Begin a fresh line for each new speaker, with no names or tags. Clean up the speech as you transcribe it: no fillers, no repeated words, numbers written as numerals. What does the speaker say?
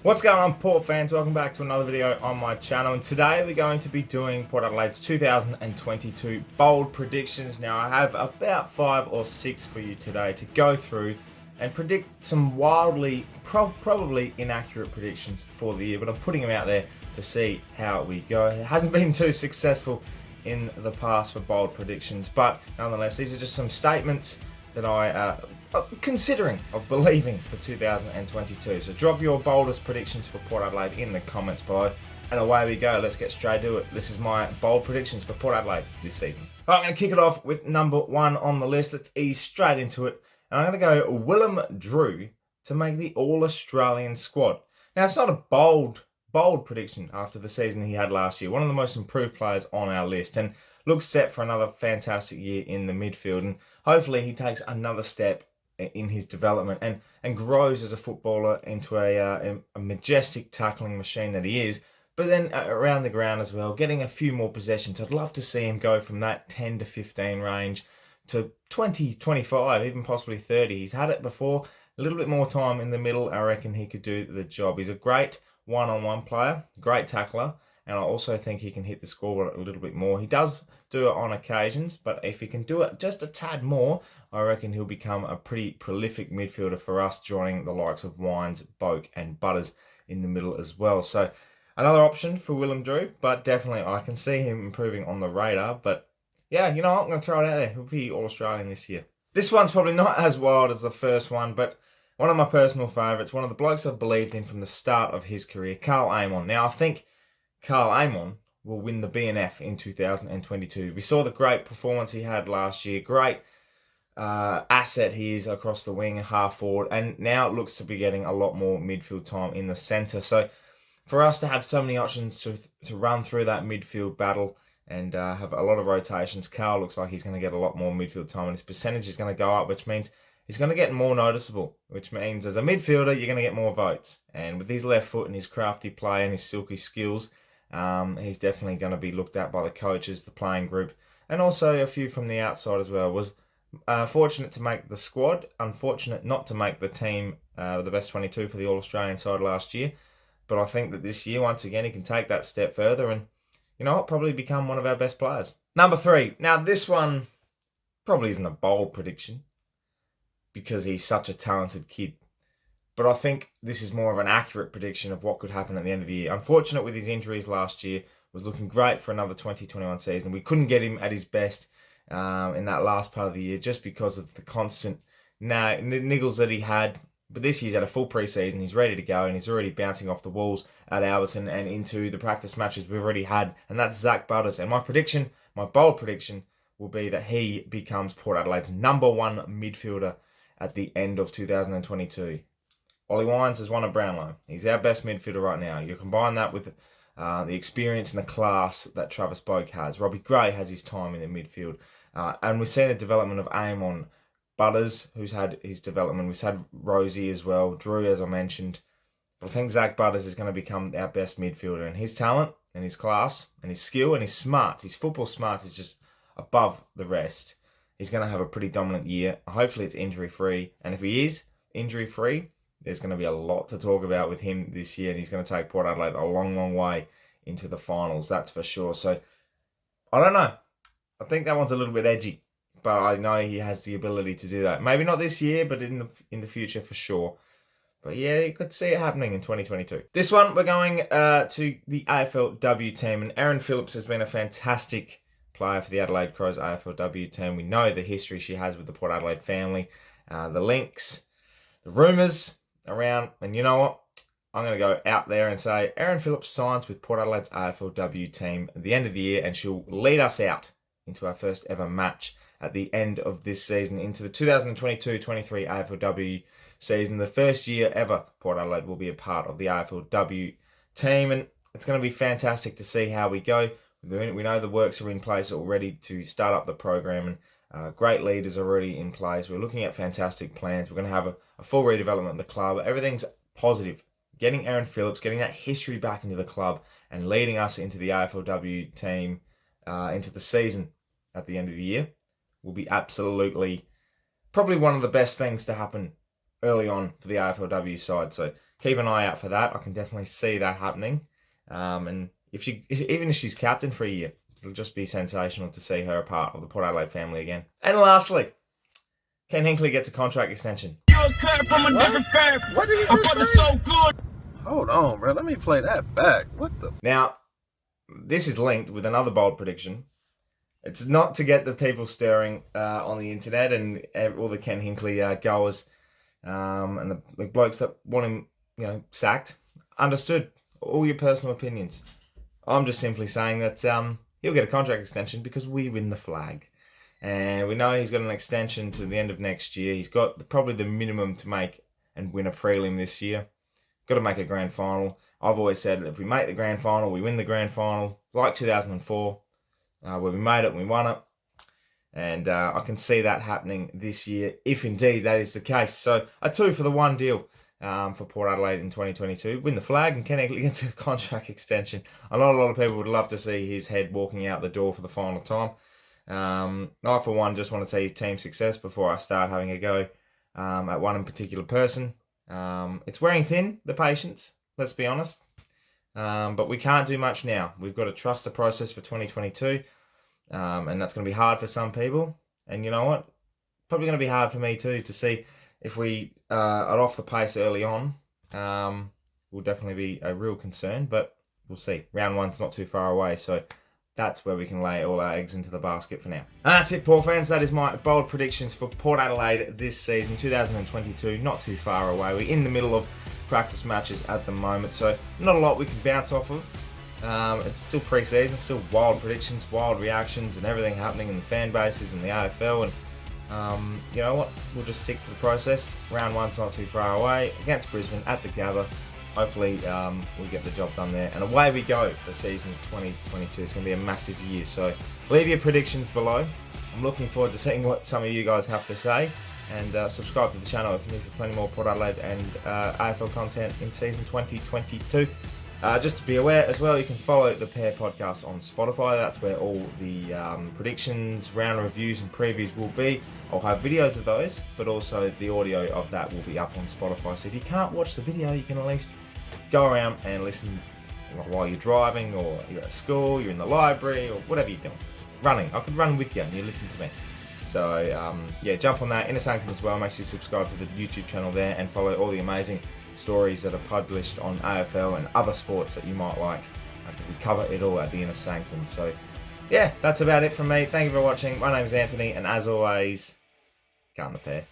What's going on, Port fans? Welcome back to another video on my channel, and today we're going to be doing Port Adelaide's 2022 bold predictions. Now I have about 5 or 6 for you today to go through and predict some wildly, probably inaccurate predictions for the year, but I'm putting them out there to see how we go. It hasn't been too successful in the past for bold predictions, but nonetheless these are just some statements that I considering of believing for 2022. So drop your boldest predictions for Port Adelaide in the comments below, and away we go. Let's get straight to it. This is my bold predictions for Port Adelaide this season. Right, I'm going to kick it off with number 1 on the list. Let's ease straight into it, and I'm going to go Willem Drew to make the All-Australian squad. Now it's not a bold prediction after the season he had last year. One of the most improved players on our list, and looks set for another fantastic year in the midfield, and hopefully he takes another step in his development and grows as a footballer into a majestic tackling machine that he is, but then around the ground as well, getting a few more possessions. I'd love to see him go from that 10 to 15 range to 20, 25, even possibly 30. He's had it before. A little bit more time in the middle, I reckon he could do the job. He's a great one-on-one player, great tackler, and I also think he can hit the scoreboard a little bit more. He does do it on occasions, but if he can do it just a tad more, I reckon he'll become a pretty prolific midfielder for us, joining the likes of Wines, Boak and Butters in the middle as well. So another option for Willem Drew, but definitely I can see him improving on the radar. But yeah, you know what? I'm going to throw it out there. He'll be All-Australian this year. This one's probably not as wild as the first one, but one of my personal favourites, one of the blokes I've believed in from the start of his career, Karl Amon. Now I think Karl Amon will win the BNF in 2022. We saw the great performance he had last year, great asset he is across the wing, half forward, and now it looks to be getting a lot more midfield time in the centre. So for us to have so many options to run through that midfield battle and have a lot of rotations, Karl looks like he's going to get a lot more midfield time, and his percentage is going to go up, which means he's going to get more noticeable, which means as a midfielder, you're going to get more votes. And with his left foot and his crafty play and his silky skills, he's definitely going to be looked at by the coaches, the playing group, and also a few from the outside as well. Was fortunate to make the squad, unfortunate not to make the team, the best 22 for the All-Australian side last year. But I think that this year, once again, he can take that step further and, you know what, probably become one of our best players. Number 3. Now, this one probably isn't a bold prediction because he's such a talented kid. But I think this is more of an accurate prediction of what could happen at the end of the year. Unfortunate with his injuries last year, was looking great for another 2021 season. We couldn't get him at his best in that last part of the year just because of the constant niggles that he had. But this year's had a full pre-season. He's ready to go, and he's already bouncing off the walls at Alberton and into the practice matches we've already had. And that's Zach Butters. And my bold prediction, will be that he becomes Port Adelaide's number 1 midfielder at the end of 2022. Ollie Wines has won a Brownlow. He's our best midfielder right now. You combine that with the experience and the class that Travis Boak has. Robbie Gray has his time in the midfield. And we've seen the development of Amon, Butters, who's had his development. We've had Rosie as well, Drew, as I mentioned. But I think Zach Butters is going to become our best midfielder. And his talent and his class and his skill and his smarts, his football smarts is just above the rest. He's going to have a pretty dominant year. Hopefully it's injury-free. And if he is injury-free, there's going to be a lot to talk about with him this year, and he's going to take Port Adelaide a long, long way into the finals, that's for sure. So, I don't know. I think that one's a little bit edgy, but I know he has the ability to do that. Maybe not this year, but in the future for sure. But yeah, you could see it happening in 2022. This one, we're going to the AFLW team, and Erin Phillips has been a fantastic player for the Adelaide Crows AFLW team. We know the history she has with the Port Adelaide family, the links, the rumours around, and you know what? I'm going to go out there and say Erin Phillips signs with Port Adelaide's AFLW team at the end of the year, and she'll lead us out into our first ever match at the end of this season, into the 2022-23 AFLW season, the first year ever Port Adelaide will be a part of the AFLW team, and it's going to be fantastic to see how we go. We know the works are in place already to start up the program, and great leaders are already in place. We're looking at fantastic plans. We're going to have a full redevelopment of the club. Everything's positive. Getting Erin Phillips, getting that history back into the club and leading us into the AFLW team, into the season at the end of the year, will be absolutely probably one of the best things to happen early on for the AFLW side. So keep an eye out for that. I can definitely see that happening. And even if she's captain for a year, it'll just be sensational to see her a part of the Port Adelaide family again. And lastly, Ken Hinkley gets a contract extension.
You're cut from a different fair.
What did
I'm
he
putting
just say?
so good.
Hold on, bro. Let me play that back. What the?
Now, this is linked with another bold prediction. It's not to get the people stirring on the internet and all the Ken Hinkley goers and the blokes that want him, sacked. Understood. All your personal opinions. I'm just simply saying that he'll get a contract extension because we win the flag. And we know he's got an extension to the end of next year. He's got probably the minimum to make and win a prelim this year. Got to make a grand final. I've always said that if we make the grand final, we win the grand final. Like 2004, where we made it and we won it. And I can see that happening this year, if indeed that is the case. So a 2 for the 1 deal for Port Adelaide in 2022. Win the flag and Ken Hinkley gets a contract extension. I know a lot of people would love to see his head walking out the door for the final time. I, for one, just want to see team success before I start having a go at one in particular person. It's wearing thin, the patience, let's be honest. But we can't do much now. We've got to trust the process for 2022. And that's going to be hard for some people. And you know what? Probably going to be hard for me too, to see if we are off the pace early on. Will definitely be a real concern, but we'll see. Round 1's not too far away, so that's where we can lay all our eggs into the basket for now. And that's it, Port fans. That is my bold predictions for Port Adelaide this season, 2022. Not too far away. We're in the middle of practice matches at the moment, so not a lot we can bounce off of. It's still pre-season, still wild predictions, wild reactions, and everything happening in the fan bases and the AFL. And you know what? We'll just stick to the process. Round 1's not too far away against Brisbane at the Gabba. Hopefully we'll get the job done there. And away we go for season 2022. It's going to be a massive year. So leave your predictions below. I'm looking forward to seeing what some of you guys have to say. And subscribe to the channel if you need for plenty more Port Adelaide and AFL content in season 2022. Just to be aware as well, you can follow the ThePear podcast on Spotify. That's where all the predictions, round reviews and previews will be. I'll have videos of those, but also the audio of that will be up on Spotify. So if you can't watch the video, you can at least go around and listen while you're driving, or you're at school, you're in the library, or whatever you're doing. Running. I could run with you and you listen to me. So yeah, jump on that. Inner Sanctum as well. Make sure you subscribe to the YouTube channel there and follow all the amazing stories that are published on AFL and other sports that you might like. We cover it all at the Inner Sanctum. So yeah, that's about it from me. Thank you for watching. My name is Anthony, and as always, count the pair.